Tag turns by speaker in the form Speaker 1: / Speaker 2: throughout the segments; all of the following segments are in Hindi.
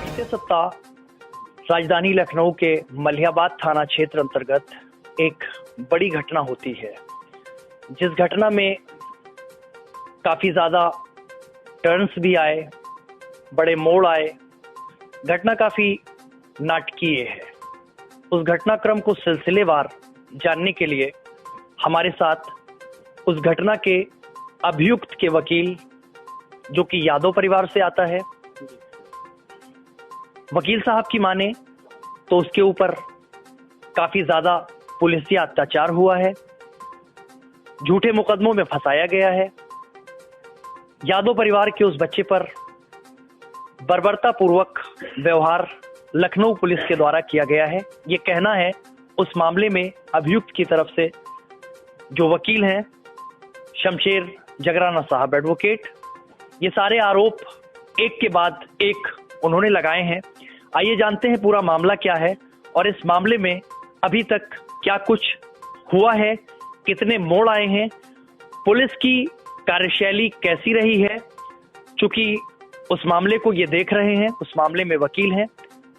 Speaker 1: बीते सप्ताह राजधानी लखनऊ के मलिहाबाद थाना क्षेत्र अंतर्गत एक बड़ी घटना होती है, जिस घटना में काफी ज्यादा टर्न्स भी आए, बड़े मोड़ आए। घटना काफी नाटकीय है। उस घटनाक्रम को सिलसिलेवार जानने के लिए हमारे साथ उस घटना के अभियुक्त के वकील, जो कि यादव परिवार से आता है, वकील साहब की माने तो उसके ऊपर काफी ज्यादा पुलिसिया अत्याचार हुआ है, झूठे मुकदमों में फंसाया गया है। यादव परिवार के उस बच्चे पर बर्बरतापूर्वक व्यवहार लखनऊ पुलिस के द्वारा किया गया है। ये कहना है उस मामले में अभियुक्त की तरफ से जो वकील हैं शमशेर जगराना साहब एडवोकेट। ये सारे आरोप एक के बाद एक उन्होंने लगाए हैं। आइए जानते हैं पूरा मामला क्या है और इस मामले में अभी तक क्या कुछ हुआ है, कितने मोड़ आए हैं, पुलिस की कार्यशैली कैसी रही है। चूंकि उस मामले को ये देख रहे हैं, उस मामले में वकील हैं,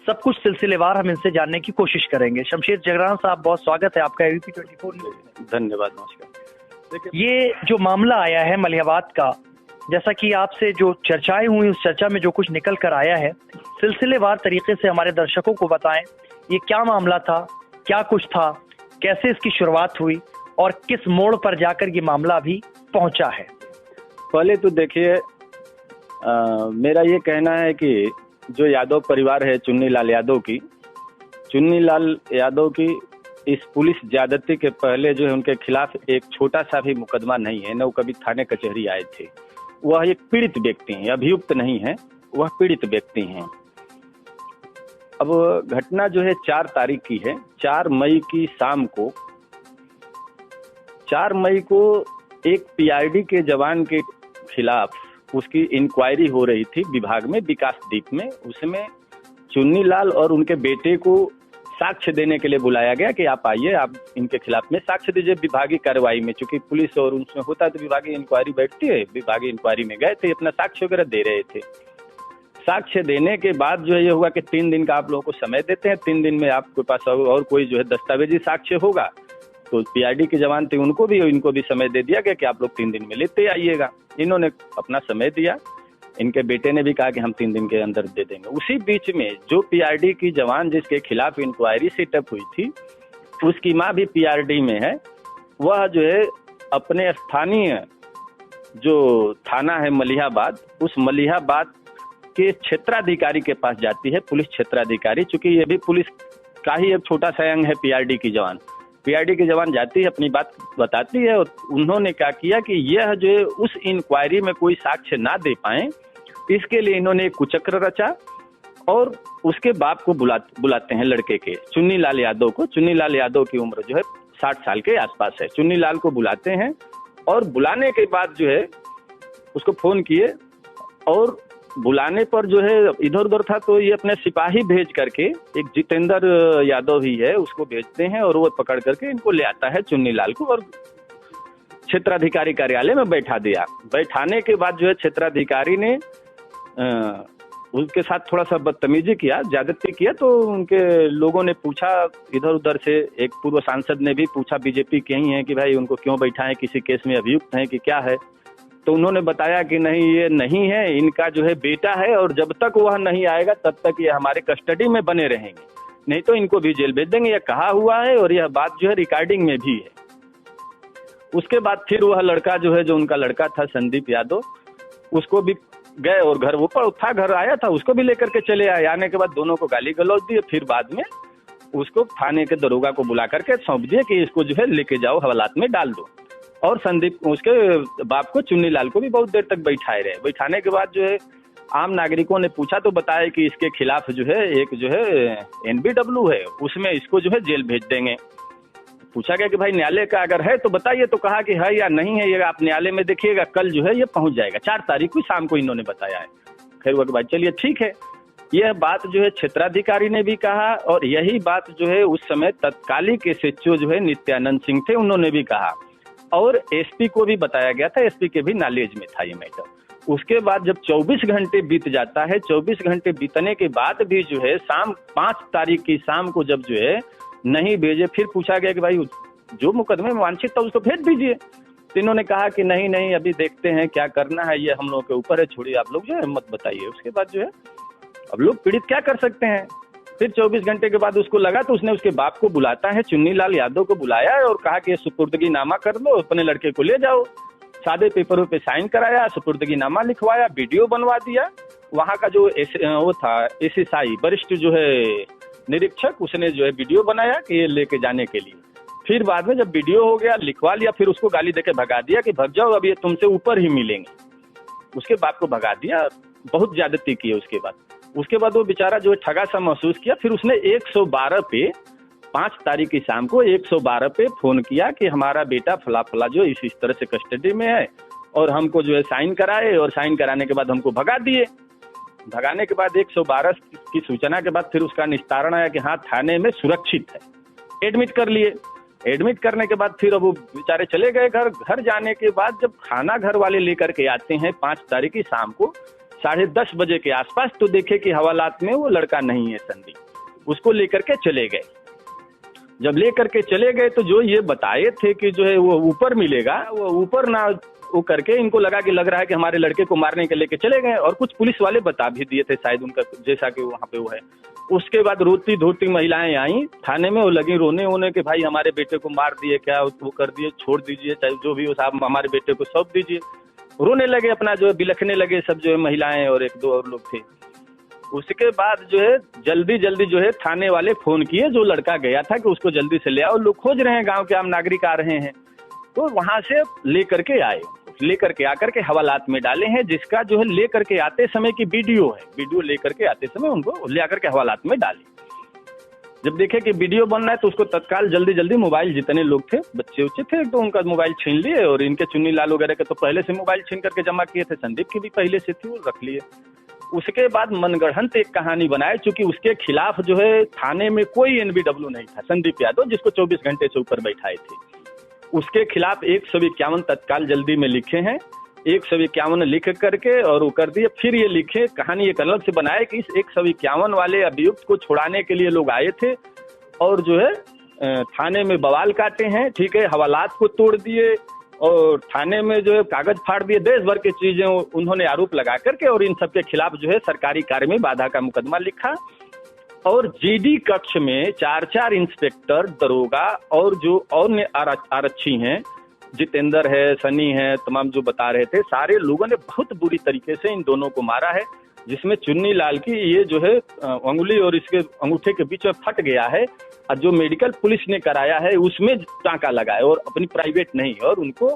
Speaker 1: सब कुछ सिलसिलेवार हम इनसे जानने की कोशिश करेंगे। शमशेर जगराना साहब, बहुत स्वागत है आपका एबीपी 24 न्यूज़ में।
Speaker 2: धन्यवाद, नमस्कार।
Speaker 1: ये जो मामला आया है मलिहाबाद का, जैसा कि आपसे जो चर्चाएं हुई उस चर्चा में जो कुछ निकल कर आया है, सिलसिलेवार तरीके से हमारे दर्शकों को बताएं। ये क्या मामला था, क्या कुछ था, कैसे इसकी शुरुआत हुई और किस मोड़ पर जाकर ये मामला अभी पहुंचा है।
Speaker 2: पहले तो देखिए, मेरा ये कहना है कि जो यादव परिवार है, चुन्नी लाल यादव की इस पुलिस ज्यादती के पहले जो है उनके खिलाफ एक छोटा सा भी मुकदमा नहीं है, न वो कभी थाने कचहरी आए थे। वह एक पीड़ित व्यक्ति हैं, अभियुक्त नहीं है, वह पीड़ित व्यक्ति हैं। अब घटना जो है 4 तारीख की है। 4 मई की शाम को, 4 मई को एक पीआरडी के जवान के खिलाफ उसकी इंक्वायरी हो रही थी विभाग में, विकासदीप में। उसमें चुन्नी लाल और उनके बेटे को साक्ष्य देने के लिए बुलाया गया कि आप आइए, आप इनके खिलाफ में साक्ष्य दीजिए विभागीय कार्रवाई में। चूंकि पुलिस और उसमें होता है तो विभागीय इंक्वायरी बैठती है, विभागीय इंक्वायरी में गए थे, अपना साक्ष्य वगैरह दे रहे थे। साक्ष्य देने के बाद जो है ये हुआ कि 3 दिन का आप लोगों को समय देते हैं, 3 दिन में आपके पास और कोई जो है दस्तावेजी साक्ष्य होगा। तो पीआरडी के जवान थे, इनको भी समय दे दिया गया कि आप लोग 3 दिन में लेते आइएगा। इन्होंने अपना समय दिया, इनके बेटे ने भी कहा कि हम 3 दिन के अंदर दे देंगे। उसी बीच में जो पीआरडी की जवान जिसके खिलाफ इंक्वायरी सेटअप हुई थी, उसकी माँ भी पीआरडी में है। वह जो है अपने स्थानीय जो थाना है मलिहाबाद, उस मलिहाबाद के क्षेत्राधिकारी के पास जाती है, पुलिस क्षेत्राधिकारी। चूंकि ये भी पुलिस का ही एक छोटा सा अंग है पीआरडी की जवान। पीआरडी की जवान जाती है, अपनी बात बताती है और उन्होंने क्या किया कि यह जो है उस इंक्वायरी में कोई साक्ष्य ना दे पाए, इसके लिए इन्होंने एक कुचक्र रचा और उसके बाप को बुलाते हैं, लड़के के चुन्नी लाल यादव को। चुन्नी लाल यादव की उम्र जो है 60 साल के आसपास है। चुन्नी लाल को बुलाते हैं और बुलाने के बाद जो है उसको फोन किए और बुलाने पर जो है इधर उधर था तो ये अपने सिपाही भेज करके, एक जितेंद्र यादव ही है, उसको भेजते हैं और वो पकड़ करके इनको ले आता है चुन्नी लाल को और क्षेत्राधिकारी कार्यालय में बैठा दिया। बैठाने के बाद जो है क्षेत्राधिकारी ने उनके साथ थोड़ा सा बदतमीजी किया, ज्यादती किया। तो उनके लोगों ने पूछा इधर उधर से, एक पूर्व सांसद ने भी पूछा बीजेपी के ही है कि भाई उनको क्यों बैठाएं, किसी केस में अभियुक्त हैं कि क्या है। तो उन्होंने बताया कि नहीं, ये नहीं है, इनका जो है बेटा है और जब तक वह नहीं आएगा तब तक ये हमारे कस्टडी में बने रहेंगे, नहीं तो इनको भी जेल भेज देंगे। यह कहा हुआ है और यह बात जो है रिकॉर्डिंग में भी है। उसके बाद फिर वह लड़का जो है, जो उनका लड़का था संदीप यादव, उसको भी गए और घर ऊपर था, घर आया था, उसको भी लेकर के चले आए। आने के बाद दोनों को गाली गलौज दिए। फिर बाद में उसको थाने के दरोगा को बुला करके सौंप दिए कि इसको जो है लेके जाओ, हवालात में डाल दो। और संदीप, उसके बाप को, चुन्नी लाल को भी बहुत देर तक बैठाए रहे। बैठाने के बाद जो है आम नागरिकों ने पूछा तो बताया कि इसके खिलाफ जो है एक जो है NBW है, उसमें इसको जो है जेल भेज देंगे। पूछा गया कि भाई न्यायालय का अगर है तो बताइए, तो कहा कि है या नहीं है ये आप न्यायालय में देखिएगा, कल जो है ये पहुंच जाएगा। 4 तारीख को शाम को इन्होंने बताया है। खैर हुआ कि भाई चलिए ठीक है। यह बात जो है क्षेत्राधिकारी ने भी कहा और यही बात जो है उस समय तत्कालिक एसएचओ जो है नित्यानंद सिंह थे, उन्होंने भी कहा और एसपी को भी बताया गया था। एसपी के भी नॉलेज में था ये मैटर। उसके बाद जब 24 घंटे बीत जाता है, 24 घंटे बीतने के बाद भी जो है शाम 5 तारीख की शाम को जब जो है नहीं भेजे, फिर पूछा गया कि भाई जो मुकदमे में वांछित था उसको भेज दीजिए। तो इन्होंने कहा कि नहीं नहीं अभी देखते हैं क्या करना है, ये हम लोगों के ऊपर है, छोड़िए आप लोग जो है मत बताइए। उसके बाद जो है अब लोग पीड़ित क्या कर सकते हैं। फिर 24 घंटे के बाद उसको लगा तो उसने उसके बाप को बुलाता है, चुन्नीलाल यादव को बुलाया और कहा कि सुपुर्दगी नामा कर दो, अपने लड़के को ले जाओ। सादे पेपरों पे साइन कराया, सुपुर्दगी नामा लिखवाया, वीडियो बनवा दिया। वहां का जो वो था एसएसआई वरिष्ठ जो है निरीक्षक, उसने जो है वीडियो बनाया कि ये लेके जाने के लिए। फिर बाद में जब वीडियो हो गया, लिखवा लिया, फिर उसको गाली देके भगा दिया कि भग जाओ, अब ये तुमसे ऊपर ही मिलेंगे। उसके बाप को भगा दिया, बहुत ज्यादती की है उसके बाद। उसके बाद वो बेचारा जो है ठगा सा महसूस किया। फिर उसने 112 पे 5 तारीख की शाम को 112 पे फोन किया कि हमारा बेटा फला फला जो इस तरह से कस्टडी में है और हमको जो है साइन कराए, और साइन कराने के बाद हमको भगा दिए। भगाने के बाद 112 की सूचना के बाद फिर उसका निस्तारण आया कि हाँ थाने में सुरक्षित है, एडमिट कर लिए। एडमिट करने के बाद फिर अब वो बेचारे चले गए घर। घर जाने के बाद जब खाना घर वाले लेकर के आते हैं 5 तारीख की शाम को 10:30 बजे के आसपास, तो देखे कि हवालात में वो लड़का नहीं है संदीप। उसको लेकर के चले गए। जब लेकर के चले गए तो जो ये बताए थे कि जो है वो ऊपर मिलेगा, वो ऊपर ना वो करके इनको लगा कि लग रहा है कि हमारे लड़के को मारने के लेके चले गए। और कुछ पुलिस वाले बता भी दिए थे शायद उनका, जैसा कि वहाँ पे वो है। उसके बाद रोती धोती महिलाएं आई थाने में, वो लगी रोने वोने के भाई हमारे बेटे को मार दिए, क्या वो कर दिए, छोड़ दीजिए, चाहे जो भी हो साहब हमारे बेटे को सौंप दीजिए। रोने लगे, अपना जो है बिलखने लगे सब जो है महिलाएं और 1-2 और लोग थे। उसके बाद जो है जल्दी जल्दी जो है थाने वाले फोन किए, जो लड़का गया था कि उसको जल्दी से ले आओ, लोग खोज रहे हैं, गांव के आम नागरिक आ रहे हैं। तो वहां से लेकर के आए, लेकर के आकर के हवालात में डाले हैं, जिसका जो है लेकर के आते समय की वीडियो है। वीडियो लेकर के आते समय उनको ले आकर के हवालात में डाली। जब देखे कि वीडियो बन रहा है तो उसको तत्काल जल्दी जल्दी मोबाइल, जितने लोग थे बच्चे उच्चे थे तो उनका मोबाइल छीन लिए, और इनके चुन्नीलाल वगैरह के तो पहले से मोबाइल छीन करके जमा किए थे, संदीप की भी पहले से थी, वो रख लिए। उसके बाद मनगढ़ंत एक कहानी बनाए, चूंकि उसके खिलाफ जो है थाने में कोई एनबीडब्ल्यू नहीं था, संदीप यादव जिसको 24 घंटे से ऊपर बैठाए थे, उसके खिलाफ 151 तत्काल जल्दी में लिखे हैं। 151 लिख करके और वो कर दिए। फिर ये लिखे, कहानी एक अलग से बनाए कि इस 151 वाले अभियुक्त को छुड़ाने के लिए लोग आए थे और जो है थाने में बवाल काटे हैं, ठीक है, हवालात को तोड़ दिए और थाने में जो है कागज फाड़ दिए, देश भर की चीजें उन्होंने आरोप लगा करके, और इन सबके खिलाफ जो है सरकारी कार्य में बाधा का मुकदमा लिखा। और जीडी कक्ष में 4-4 इंस्पेक्टर, दरोगा और जो और आरक्षी हैं, जितेंद्र है, सनी है, तमाम जो बता रहे थे, सारे लोगों ने बहुत बुरी तरीके से इन दोनों को मारा है, जिसमें चुन्नीलाल की ये जो है अंगुली और इसके अंगूठे के बीच में फट गया है, और जो मेडिकल पुलिस ने कराया है उसमें टांका लगा है और अपनी प्राइवेट नहीं। और उनको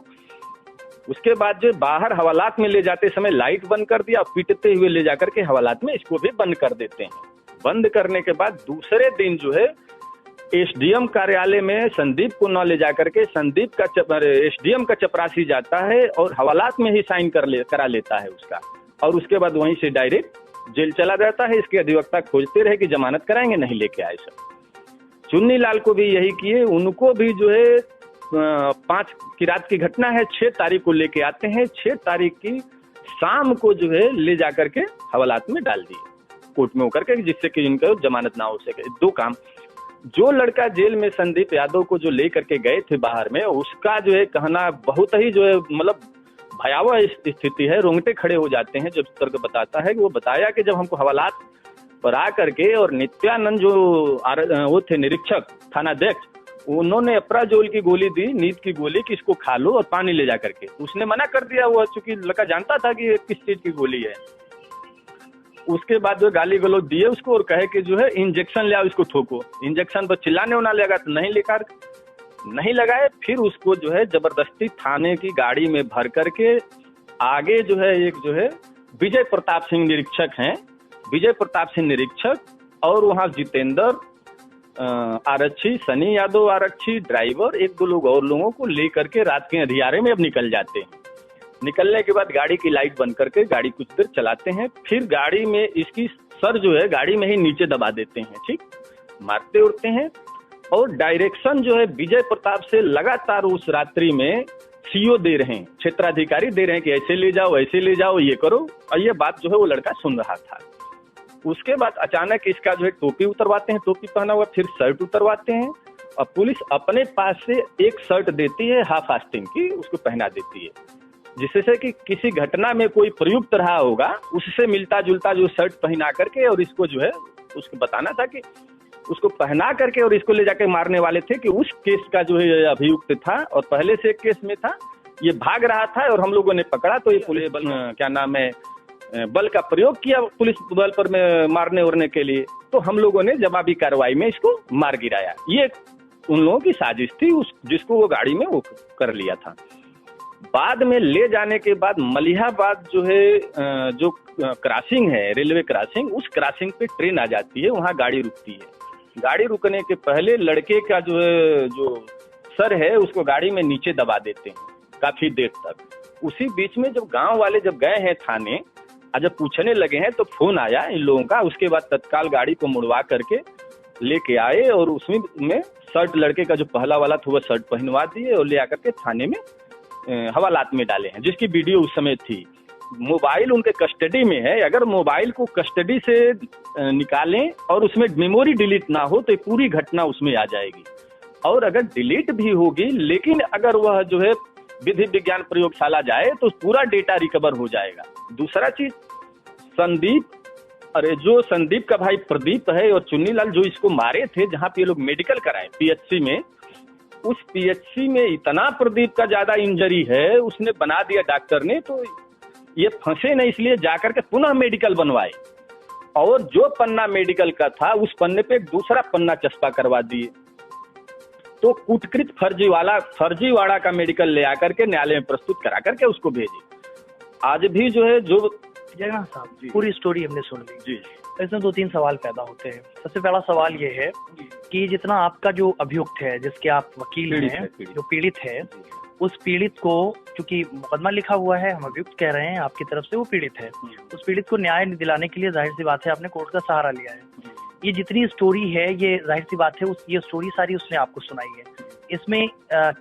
Speaker 2: उसके बाद जो बाहर हवालात में ले जाते समय लाइट बंद कर दिया, पीटते हुए ले जाकर के हवालात में इसको भी बंद कर देते हैं। बंद करने के बाद दूसरे दिन जो है एसडीएम कार्यालय में संदीप को न ले जाकर के संदीप का एसडीएम का चपरासी जाता है और हवालात में ही साइन करा लेता है उसका, और उसके बाद वहीं से डायरेक्ट जेल चला जाता है। इसके अधिवक्ता खोजते रहे कि जमानत कराएंगे, नहीं लेके आए सब। चुन्नीलाल को भी यही किए, उनको भी जो है 5 की रात की घटना है, 6 तारीख को लेके आते हैं, 6 तारीख की शाम को जो है ले जाकर के हवालात में डाल दिए कोर्ट में होकर के, जिससे कि इनका जमानत ना हो सके। 2 काम, जो लड़का जेल में संदीप यादव को जो लेकर के गए थे बाहर में, उसका जो है कहना बहुत ही जो है मतलब भयावह स्थिति है, रोंगटे खड़े हो जाते हैं जब तर्क बताता है कि वो बताया कि जब हमको हवालात पर आ करके और नित्यानंद जो वो थे निरीक्षक थानाध्यक्ष, उन्होंने अप्राजोल की गोली दी, नींद की गोली, कि इसको खा लो और पानी ले जा करके, उसने मना कर दिया। वो चूंकि लड़का जानता था कि किस चीज की गोली है। उसके बाद जो गाली गलौज दिए उसको और कहे कि जो है इंजेक्शन ले आओ, इसको ठोको। इंजेक्शन पर चिल्लाने उना लगा तो नहीं लगाए। फिर उसको जो है जबरदस्ती थाने की गाड़ी में भर करके आगे जो है एक जो है विजय प्रताप सिंह निरीक्षक हैं, विजय प्रताप सिंह निरीक्षक और वहाँ जितेंद्र आरक्षी, सनी यादव आरक्षी, ड्राइवर, 1-2 लोग और लोगों को लेकर के रात के अंधियारे में अब निकल जाते हैं। निकलने के बाद गाड़ी की लाइट बंद करके गाड़ी कुछ देर चलाते हैं, फिर गाड़ी में इसकी सर जो है गाड़ी में ही नीचे दबा देते हैं, ठीक, मारते उड़ते हैं। और डायरेक्शन जो है विजय प्रताप से लगातार उस रात्रि में सीओ दे रहे हैं, क्षेत्राधिकारी दे रहे हैं कि ऐसे ले जाओ, ऐसे ले जाओ, ये करो, और ये बात जो है वो लड़का सुन रहा था। उसके बाद अचानक इसका जो है टोपी उतरवाते हैं, टोपी पहना हुआ, फिर शर्ट उतरवाते हैं, और पुलिस अपने पास से एक शर्ट देती है हाफ आस्तीन की, उसको पहना देती है, जिससे कि किसी घटना में कोई प्रयुक्त रहा होगा उससे मिलता जुलता जो शर्ट पहना करके, और इसको जो है उसको बताना था कि उसको पहना करके और इसको ले जाके मारने वाले थे कि उस केस का जो है अभियुक्त था और पहले से एक केस में था, ये भाग रहा था और हम लोगों ने पकड़ा, तो ये पुलिस बल क्या नाम है बल का प्रयोग किया पुलिस बल पर में मारने उड़ने के लिए, तो हम लोगों ने जवाबी कार्रवाई में इसको मार गिराया। ये उन लोगों की साजिश थी, जिसको वो गाड़ी में वो कर लिया था। बाद में ले जाने के बाद मलिहाबाद जो है जो क्रॉसिंग है, रेलवे क्रॉसिंग, उस क्रॉसिंग पे ट्रेन आ जाती है, वहाँ गाड़ी रुकती है। गाड़ी रुकने के पहले लड़के का जो है जो सर है उसको गाड़ी में नीचे दबा देते हैं काफी देर तक। उसी बीच में जब गांव वाले जब गए हैं थाने और जब पूछने लगे हैं तो फोन आया इन लोगों का, उसके बाद तत्काल गाड़ी को मुड़वा करके लेके आए और उसमें शर्ट लड़के का जो पहला वाला था वो शर्ट पहनवा दिए और ले आकर के थाने में हवालात में डाले हैं, जिसकी वीडियो उस समय थी। मोबाइल उनके कस्टडी में है, अगर मोबाइल को कस्टडी से निकालें और उसमें मेमोरी डिलीट ना हो तो पूरी घटना उसमें आ जाएगी, और अगर डिलीट भी होगी लेकिन अगर वह जो है विधि विज्ञान प्रयोगशाला जाए तो पूरा डेटा रिकवर हो जाएगा। दूसरा चीज जो संदीप का भाई प्रदीप है और चुन्नीलाल जो इसको मारे थे, जहाँ पे ये लोग मेडिकल कराए पीएचसी में, उस पीएचसी में इतना प्रदीप का ज्यादा इंजरी है, उसने बना दिया डॉक्टर ने, तो ये फंसे नहीं इसलिए जाकर के पुनः मेडिकल बनवाए, और जो पन्ना मेडिकल का था उस पन्ने पे एक दूसरा पन्ना चस्पा करवा दिए। तो कुटकृत फर्जीवाड़ा का मेडिकल ले आकर के न्यायालय में प्रस्तुत करा करके उसको भेजे। आज भी जो है जो
Speaker 1: जगन्नाथ साहब पूरी स्टोरी हमने सुन ली
Speaker 2: जी,
Speaker 1: इसमें 2-3 सवाल पैदा होते हैं। सबसे पहला सवाल ये है कि जितना आपका जो अभियुक्त है, जिसके आप वकील हैं, जो पीड़ित है, उस पीड़ित को, चूंकि मुकदमा लिखा हुआ है, हम अभियुक्त कह रहे हैं, आपकी तरफ से वो पीड़ित है, उस पीड़ित को न्याय दिलाने के लिए जाहिर सी बात है आपने कोर्ट का सहारा लिया है। ये जितनी स्टोरी है, ये जाहिर सी बात है ये स्टोरी सारी उसने आपको सुनाई है। इसमें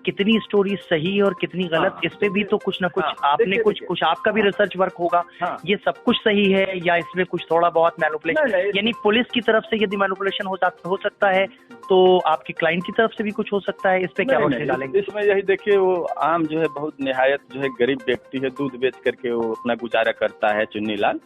Speaker 1: कितनी स्टोरी सही और कितनी गलत, इस पे भी तो कुछ ना कुछ आपने कुछ आपका भी रिसर्च वर्क होगा। ये सब कुछ सही है या इसमें कुछ थोड़ा बहुत मैनिपुलेशन, यानी पुलिस की तरफ से यदि मैनिपुलेशन हो सकता है तो आपके क्लाइंट की तरफ से भी कुछ हो सकता है, इस पे क्या रोशनी डालेंगे?
Speaker 2: इसमें यही देखिए, वो आम जो है बहुत निहायत जो है गरीब व्यक्ति है, दूध बेच करके वो अपना गुजारा करता है चुन्नीलाल।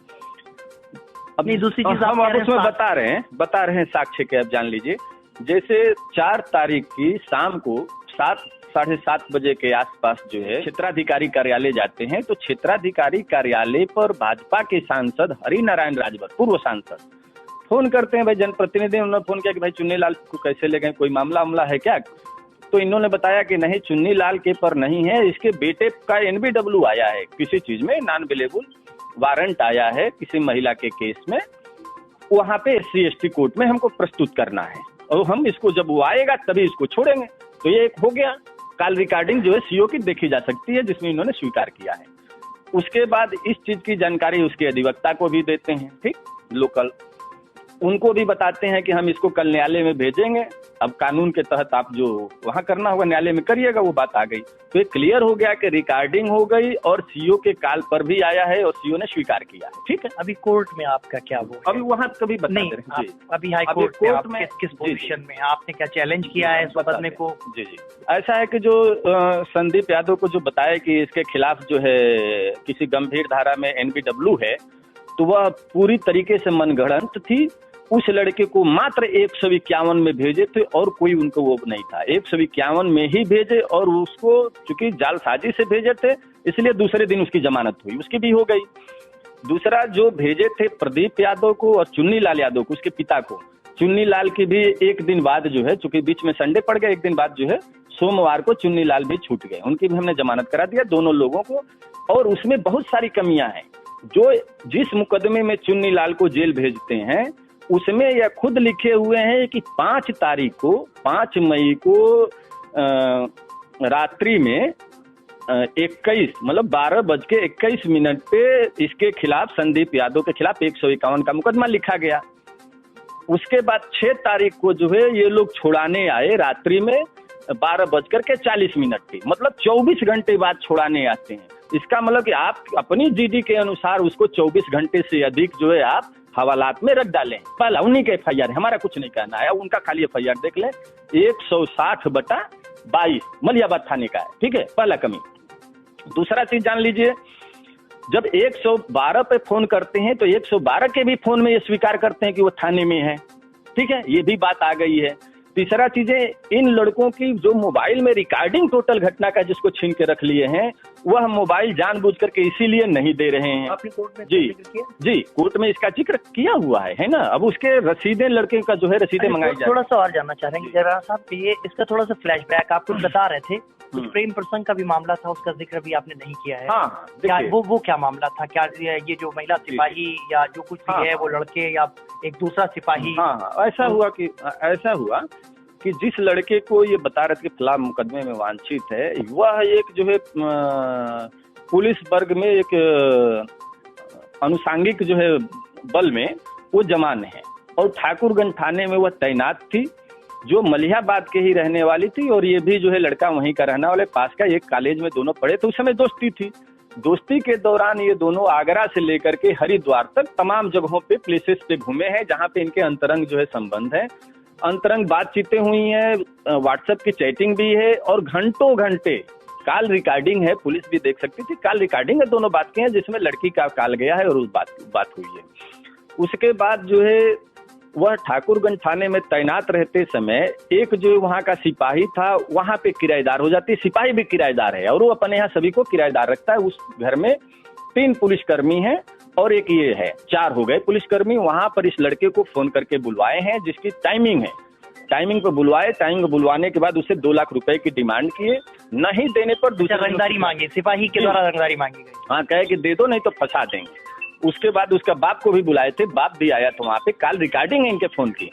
Speaker 1: अपनी दूसरी चीज
Speaker 2: हम आप उसमें बता रहे हैं साक्ष्य के, अब जान लीजिए। जैसे 4 तारीख की शाम को 7-7:30 बजे के आसपास जो है क्षेत्राधिकारी कार्यालय जाते हैं, तो क्षेत्राधिकारी कार्यालय पर भाजपा के सांसद हरिनारायण राजभर, पूर्व सांसद, फोन करते हैं। भाई जनप्रतिनिधि उन्होंने फोन किया कि भाई चुन्नीलाल को कैसे ले गए, कोई मामला है क्या? तो इन्होंने बताया कि नहीं, चुन्नीलाल के पर नहीं है, इसके बेटे का NBW आया है किसी चीज में, नॉन अवेलेबल वारंट आया है किसी महिला के केस में, वहां पे SC/ST कोर्ट में हमको प्रस्तुत करना है, और हम इसको जब वो आएगा तभी इसको छोड़ेंगे। तो ये एक हो गया। कॉल रिकॉर्डिंग जो है CO की देखी जा सकती है, जिसमें इन्होंने स्वीकार किया है। उसके बाद इस चीज की जानकारी उसके अधिवक्ता को भी देते हैं, ठीक, लोकल, उनको भी बताते हैं कि हम इसको कल न्यायालय में भेजेंगे, अब कानून के तहत आप जो वहां करना होगा न्यायालय में करिएगा। वो बात आ गई, तो ये क्लियर हो गया कि रिकॉर्डिंग हो गई और CO के कॉल पर भी आया है और CO ने स्वीकार किया है, ठीक है।
Speaker 1: अभी कोर्ट में आपका क्या वो
Speaker 2: अभी वहाँ कभी
Speaker 1: नहीं, अभी हाई कोर्ट में किस पोजीशन में आपने क्या चैलेंज किया है इस मुकदमे को?
Speaker 2: जी, ऐसा है कि जो संदीप यादव को जो बताया कि इसके खिलाफ जो है किसी गंभीर धारा में NBW है, तो वह पूरी तरीके से मनगढ़ंत थी। उस लड़के को मात्र 151 में भेजे थे और कोई उनको वो नहीं था, 151 में ही भेजे, और उसको चूंकि जालसाजी से भेजे थे इसलिए दूसरे दिन उसकी जमानत हुई, उसकी भी हो गई। दूसरा जो भेजे थे प्रदीप यादव को और चुन्नीलाल यादव को, उसके पिता को, चुन्नीलाल की भी एक दिन बाद जो है, चूंकि बीच में संडे पड़ गया, एक दिन बाद जो है सोमवार को चुन्नीलाल भी छूट गए, उनकी भी हमने जमानत करा दिया दोनों लोगों को। और उसमें बहुत सारी कमियां हैं, जो जिस मुकदमे में चुन्नीलाल को जेल भेजते हैं उसमें यह खुद लिखे हुए हैं कि 5 मई को रात्रि में 21 मतलब 12:21 पे इसके खिलाफ, संदीप यादव के खिलाफ 151 का मुकदमा लिखा गया। उसके बाद 6 तारीख को जो है ये लोग छुड़ाने आए रात्रि में 12:40 पे, मतलब 24 घंटे बाद छुड़ाने आते हैं। इसका मतलब कि आप अपनी जीडी के अनुसार उसको 24 घंटे से अधिक जो है आप हवालात में रख डालें। पहला उन्हीं के FIR, हमारा कुछ नहीं कहना है, उनका खाली FIR देख लें, 160/22 मलियाबाद थाने का है, ठीक है, पहला कमी। दूसरा चीज जान लीजिए, जब 112 पे फोन करते हैं तो 112 के भी फोन में ये स्वीकार करते हैं कि वो थाने में है, ठीक है, ये भी बात आ गई है। तीसरा चीजें, इन लड़कों की जो मोबाइल में रिकॉर्डिंग टोटल घटना का जिसको छीन के रख लिए हैं, वह मोबाइल जानबूझ करके इसीलिए नहीं दे रहे हैं।
Speaker 1: आपने कोर्ट में
Speaker 2: जी कोर्ट में इसका जिक्र किया हुआ है ना। अब उसके रसीदें लड़के का जो है रसीदें मंगाई जाए।
Speaker 1: थोड़ा सा और जानना चाह रहे हैं जरा साहब, ये इसका थोड़ा सा फ्लैशबैक आप कुछ बता रहे थे, कुछ प्रेम प्रसंग का भी मामला था, उसका जिक्र भी आपने नहीं किया है।
Speaker 2: हाँ,
Speaker 1: क्या वो क्या मामला था? क्या ये जो महिला सिपाही या जो कुछ भी है वो लड़के या एक दूसरा सिपाही?
Speaker 2: हाँ, ऐसा हुआ कि जिस लड़के को ये बता रहे थे कि फिलहाल मुकदमे में वांछित है, वह एक जो है पुलिस वर्ग में एक अनुषांगिक जो है बल में वो जवान है, और ठाकुरगंज थाने में वह तैनात थी, जो मलिहाबाद के ही रहने वाली थी, और ये भी जो है लड़का वहीं का रहने वाले, पास का एक कॉलेज में दोनों पढ़े, तो उस समय दोस्ती थी। दोस्ती के दौरान ये दोनों आगरा से लेकर के हरिद्वार तक तमाम जगहों पे प्लेसेस पे घूमे हैं जहाँ पे इनके अंतरंग जो है संबंध है, अंतरंग बातचीतें हुई हैं, व्हाट्सएप की चैटिंग भी है, और घंटों घंटे कॉल रिकॉर्डिंग है, पुलिस भी देख सकती थी, कॉल रिकॉर्डिंग है दोनों बात की है, जिसमें लड़की का कॉल गया है और उस बात हुई है। उसके बाद जो है वह ठाकुरगंज थाने में तैनात रहते समय एक जो वहाँ का सिपाही था, वहाँ पे किराएदार हो जाती है, सिपाही भी किराएदार है, और वो अपने यहाँ सभी को किराएदार रखता है। उस घर में 3 पुलिसकर्मी हैं और एक ये है, 4 हो गए पुलिसकर्मी। वहां पर इस लड़के को फोन करके बुलवाए हैं, जिसकी टाइमिंग है, टाइमिंग पे बुलवाए, टाइमिंग बुलवाने के बाद उसे 2 लाख रुपए की डिमांड किए, नहीं देने पर दूसरा
Speaker 1: रंगदारी मांगी, सिपाही के द्वारा रंगदारी मांगी गई।
Speaker 2: हाँ, कहे कि दे दो नहीं तो फंसा देंगे। उसके बाद उसका बाप को भी बुलाए थे, बाप भी आया था वहाँ पे, कॉल रिकॉर्डिंग है इनके फोन की।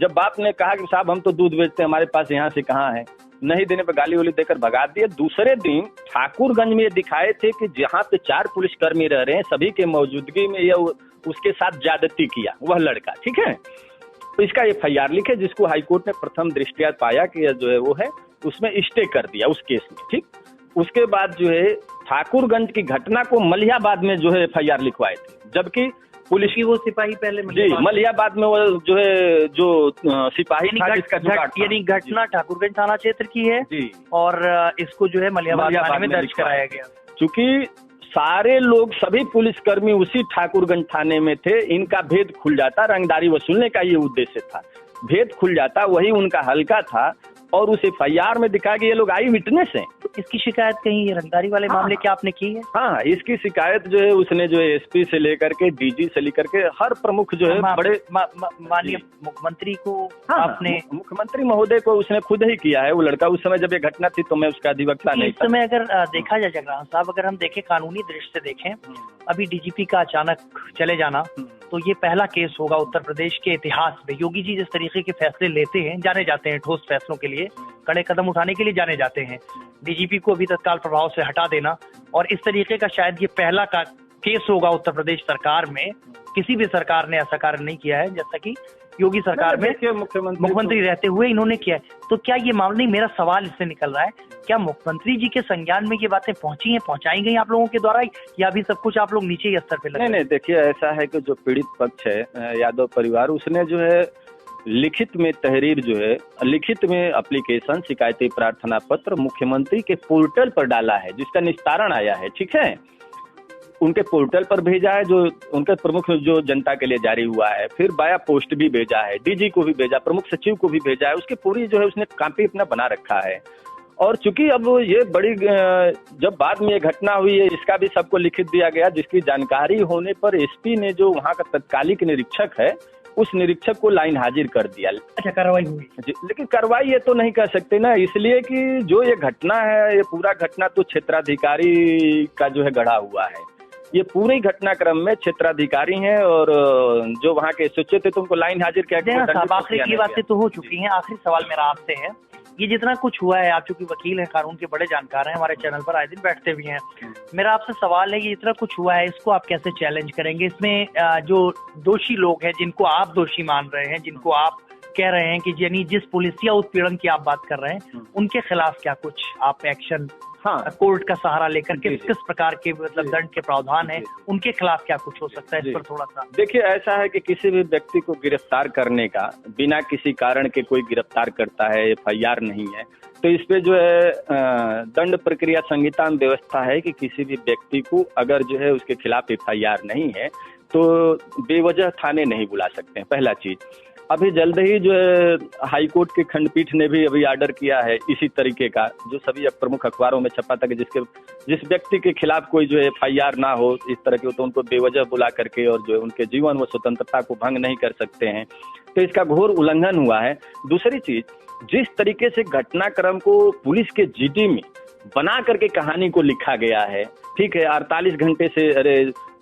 Speaker 2: जब बाप ने कहा कि साहब हम तो दूध बेचते हैं, हमारे पास यहाँ से कहाँ है, नहीं देने पर गाली वाली देकर भगा दिए। दूसरे दिन ठाकुरगंज में ये दिखाए थे कि जहाँ पे 4 पुलिसकर्मी रह रहे हैं, सभी के मौजूदगी में ये उसके साथ ज्यादती किया वह लड़का, ठीक है। तो इसका FIR लिखे, जिसको हाईकोर्ट ने प्रथम दृष्टया पाया कि जो है वो है, उसमें स्टे कर दिया उस केस में, ठीक। उसके बाद जो है ठाकुरगंज की घटना को मलिहाबाद में जो है FIR लिखवाए थे, जबकि पुलिस की वो सिपाही पहले मलिहाबाद में वो जो है जो सिपाही
Speaker 1: यानी घटना ठाकुरगंज थाना क्षेत्र की है जी, और इसको जो है मलिहाबाद थाने में दर्ज कराया गया।
Speaker 2: चूंकि सारे लोग, सभी पुलिसकर्मी उसी ठाकुरगंज थाने में थे, इनका भेद खुल जाता, रंगदारी वसूलने का ये उद्देश्य था, भेद खुल जाता, वही उनका हल्का था, और उस FIR में दिखा कि ये लोग आई विटनेस हैं।
Speaker 1: तो इसकी शिकायत कहीं ये रंगदारी वाले मामले क्या आपने की है?
Speaker 2: हाँ, इसकी शिकायत जो है उसने जो है SP से लेकर के DG से लेकर के हर प्रमुख जो है बड़े
Speaker 1: माननीय मुख्यमंत्री को, आपने
Speaker 2: मुख्यमंत्री महोदय को उसने खुद ही किया है। वो लड़का उस समय जब ये घटना थी तो मैं उसका अधिवक्ता नहीं था।
Speaker 1: इस समय अगर देखा जाए जगरान साहब, अगर हम देखें कानूनी दृष्टि से देखें, अभी DGP का अचानक चले जाना, तो ये पहला केस होगा उत्तर प्रदेश के इतिहास में। योगी जी जिस तरीके के फैसले लेते हैं, जाने जाते हैं ठोस फैसलों के लिए, कड़े कदम उठाने के लिए जाने जाते हैं, DGP को भी तत्काल प्रभाव से हटा देना, और इस तरीके का शायद ये पहला का केस होगा उत्तर प्रदेश सरकार में। किसी भी सरकार ने ऐसा कार्य नहीं किया है जैसा कि योगी सरकार में मुख्यमंत्री रहते हुए इन्होंने किया है। तो क्या ये मामला, नहीं, मेरा सवाल इससे निकल रहा है, क्या मुख्यमंत्री जी के संज्ञान में ये बातें पहुंची हैं, पहुंचाई गई आप लोगों के द्वारा, या अभी सब कुछ आप लोग नीचे ही स्तर पे लगे?
Speaker 2: नहीं, देखिए ऐसा है कि जो पीड़ित पक्ष है यादव परिवार, उसने जो है लिखित में तहरीर जो है, लिखित में एप्लीकेशन, शिकायती प्रार्थना पत्र मुख्यमंत्री के पोर्टल पर डाला है, जिसका निस्तारण आया है, ठीक है, उनके पोर्टल पर भेजा है, जो उनके प्रमुख जो जनता के लिए जारी हुआ है, फिर बाया पोस्ट भी भेजा है, DG को भी भेजा, प्रमुख सचिव को भी भेजा है, उसकी पूरी जो है उसने कॉपी अपना बना रखा है। और चूंकि अब ये बड़ी, जब बाद में ये घटना हुई है, इसका भी सबको लिखित दिया गया, जिसकी जानकारी होने पर SP ने जो वहाँ का तत्कालिक निरीक्षक है, उस निरीक्षक को लाइन हाजिर कर दिया।
Speaker 1: अच्छा, कार्रवाई हुई?
Speaker 2: लेकिन कार्रवाई ये तो नहीं कर सकते ना, इसलिए कि जो ये घटना है, ये पूरा घटना तो क्षेत्राधिकारी का जो है गढ़ा हुआ है। ये पूरे घटनाक्रम में क्षेत्राधिकारी हैं, और जो वहाँ के SHO थे तो उनको लाइन हाजिर किया गया।
Speaker 1: आखिरी की बातें तो हो चुकी हैं, आखिरी सवाल मेरा आपसे है, ये जितना कुछ हुआ है, आप चूंकि वकील हैं, कानून के बड़े जानकार हैं, हमारे चैनल पर आए दिन बैठते भी हैं, मेरा आपसे सवाल है कि जितना कुछ हुआ है इसको आप कैसे चैलेंज करेंगे? इसमें जो दोषी लोग हैं, जिनको आप दोषी मान रहे हैं, जिनको आप कह रहे हैं कि यानी जिस पुलिसिया उत्पीड़न की आप बात कर रहे हैं, उनके खिलाफ क्या कुछ आप एक्शन, कोर्ट का सहारा लेकर के किस प्रकार के मतलब दंड के प्रावधान है, उनके खिलाफ क्या कुछ हो सकता है? इस पर थोड़ा सा
Speaker 2: देखिए, ऐसा है कि किसी भी व्यक्ति को गिरफ्तार करने का बिना किसी कारण के कोई गिरफ्तार करता है, FIR नहीं है, तो इस पे जो है दंड प्रक्रिया संहिता में व्यवस्था है कि किसी भी व्यक्ति को अगर जो है उसके खिलाफ FIR नहीं है तो बेवजह थाने नहीं बुला सकते हैं। पहला चीज, अभी जल्द ही जो है हाई कोर्ट की खंडपीठ ने भी अभी ऑर्डर किया है इसी तरीके का, जो सभी प्रमुख अखबारों में छपा था कि जिस व्यक्ति के खिलाफ कोई जो है FIR ना हो इस तरह के, तो उनको बेवजह बुला करके और जो है उनके जीवन व स्वतंत्रता को भंग नहीं कर सकते हैं। तो इसका घोर उल्लंघन हुआ है। दूसरी चीज, जिस तरीके से घटनाक्रम को पुलिस के GD में बना करके कहानी को लिखा गया है, ठीक है, 48 घंटे से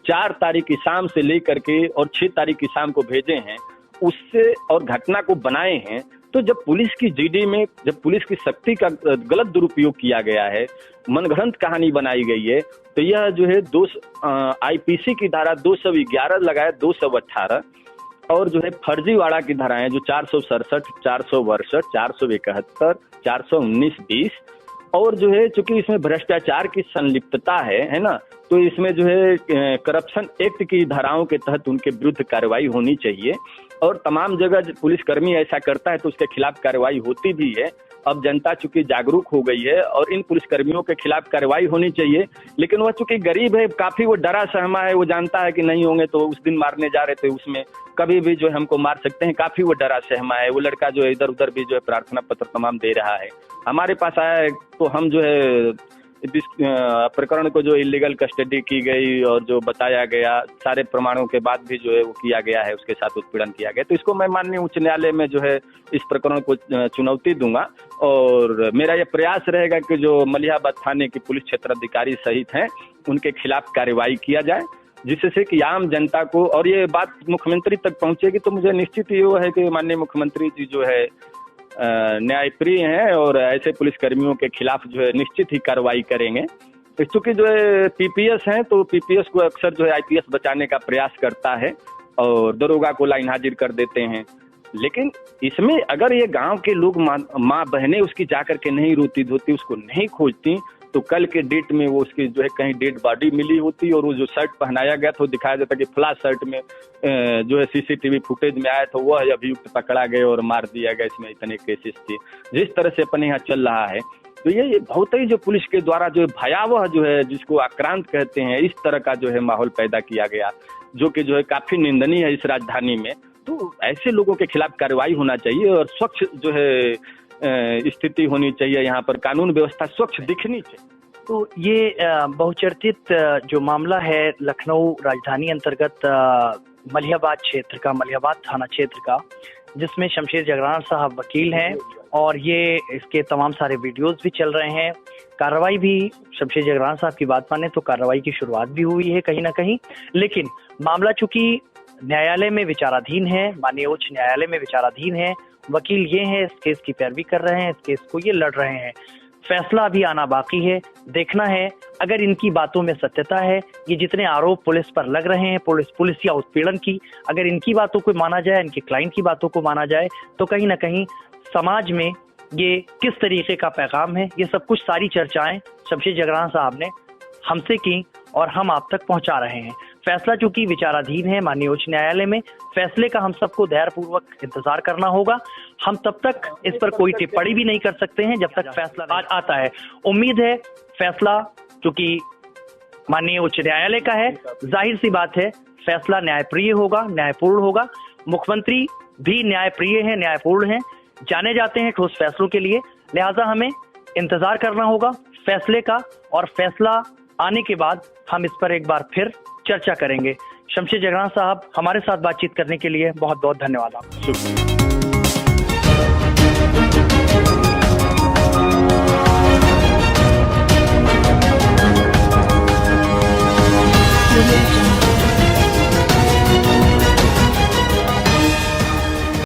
Speaker 2: 4 तारीख की शाम से लेकर के और 6 तारीख की शाम को भेजे हैं, उससे और घटना को बनाए हैं, तो जब पुलिस की GD में जब पुलिस की शक्ति का गलत दुरुपयोग किया गया है, मनगढ़ंत कहानी बनाई गई है, तो यह जो है IPC की धारा 211 लगाए 218 और जो है फर्जीवाड़ा की धाराएं जो 467, 462, 471, 419-20 और जो है चूंकि इसमें भ्रष्टाचार की संलिप्तता है ना, तो इसमें जो है करप्शन एक्ट की धाराओं के तहत उनके विरुद्ध कार्रवाई होनी चाहिए और तमाम जगह पुलिसकर्मी ऐसा करता है तो उसके खिलाफ कार्रवाई होती भी है। अब जनता चूंकि जागरूक हो गई है और इन पुलिसकर्मियों के खिलाफ कार्रवाई होनी चाहिए, लेकिन वह चूंकि गरीब है, काफी वो डरा सहमा है, वो जानता है कि नहीं होंगे तो उस दिन मारने जा रहे थे उसमें कभी भी जो है हमको मार सकते हैं, काफी वो डरा सहमा है। वो लड़का जो है इधर उधर भी जो है प्रार्थना पत्र तमाम दे रहा है, हमारे पास आया है, तो हम जो है इस प्रकरण को जो इलीगल कस्टडी की गई और जो बताया गया सारे प्रमाणों के बाद भी जो है वो किया गया है, उसके साथ उत्पीड़न किया गया, तो इसको मैं माननीय उच्च न्यायालय में जो है इस प्रकरण को चुनौती दूंगा और मेरा यह प्रयास रहेगा कि जो मलिहाबाद थाने की पुलिस क्षेत्राधिकारी सहित हैं उनके खिलाफ कार्रवाई किया जाए, जिससे कि आम जनता को, और ये बात मुख्यमंत्री तक पहुंचेगी तो मुझे निश्चित ये है कि माननीय मुख्यमंत्री जी जो है न्यायप्रिय हैं और ऐसे पुलिसकर्मियों के खिलाफ जो है निश्चित ही कार्रवाई करेंगे। चूंकि जो है PPS हैं तो PPS को अक्सर जो है IPS बचाने का प्रयास करता है और दरोगा को लाइन हाजिर कर देते हैं, लेकिन इसमें अगर ये गांव के लोग माँ बहनें उसकी जाकर के नहीं रोती धोती, उसको नहीं खोजती, तो कल के डेट में वो उसकी जो है कहीं डेड बॉडी मिली होती और वो जो शर्ट पहनाया गया था वो दिखाया जाता कि फ्लैश शर्ट में जो है CCTV फुटेज में आया था वह अभियुक्त पकड़ा गया और मार दिया गया। इसमें इतने केसेस थे। जिस तरह से अपने यहाँ चल रहा है तो ये बहुत ही जो पुलिस के द्वारा जो भयावह जो है जिसको आक्रांत कहते हैं, इस तरह का जो है माहौल पैदा किया गया, जो कि जो है काफी निंदनीय है इस राजधानी में। तो ऐसे लोगों के खिलाफ कार्रवाई होना चाहिए और स्वच्छ जो है स्थिति होनी चाहिए, यहाँ पर कानून व्यवस्था स्वच्छ दिखनी चाहिए।
Speaker 1: तो ये बहुचर्चित जो मामला है लखनऊ राजधानी अंतर्गत मलिहाबाद क्षेत्र का, मलिहाबाद थाना क्षेत्र का, जिसमें शमशेर जगराना साहब वकील हैं और ये इसके तमाम सारे वीडियोस भी चल रहे हैं। कार्रवाई भी शमशेर जगराना साहब की बात माने तो कार्रवाई की शुरुआत भी हुई है कहीं ना कहीं, लेकिन मामला चूंकि न्यायालय में विचाराधीन है, माननीय उच्च न्यायालय में विचाराधीन है, वकील ये हैं इस केस की पैरवी कर रहे हैं, इस केस को ये लड़ रहे हैं, फैसला अभी आना बाकी है। देखना है अगर इनकी बातों में सत्यता है, ये जितने आरोप पुलिस पर लग रहे हैं पुलिसिया उत्पीड़न की, अगर इनकी बातों को माना जाए, इनके क्लाइंट की बातों को माना जाए, तो कहीं ना कहीं समाज में ये किस तरीके का पैगाम है, ये सब कुछ सारी चर्चाएं शमशेर जगराना साहब ने हमसे की और हम आप तक पहुंचा रहे हैं। फैसला चूंकि विचाराधीन है माननीय उच्च न्यायालय में, फैसले का हम सबको धैर्यपूर्वक इंतजार करना होगा। हम तब तक इस पर कोई टिप्पणी भी नहीं कर सकते हैं जब तक फैसला आता है। उम्मीद है फैसला चूंकि माननीय उच्च न्यायालय का है, जाहिर सी बात है फैसला न्यायप्रिय होगा, न्यायपूर्ण होगा। मुख्यमंत्री भी न्यायप्रिय हैं, न्यायपूर्ण हैं, जाने जाते हैं ठोस फैसलों के लिए, लिहाजा हमें इंतजार करना होगा फैसले का और फैसला आने के बाद हम इस पर एक बार फिर चर्चा करेंगे। शमशेर जगराना साहब, हमारे साथ बातचीत करने के लिए बहुत बहुत धन्यवाद आपका।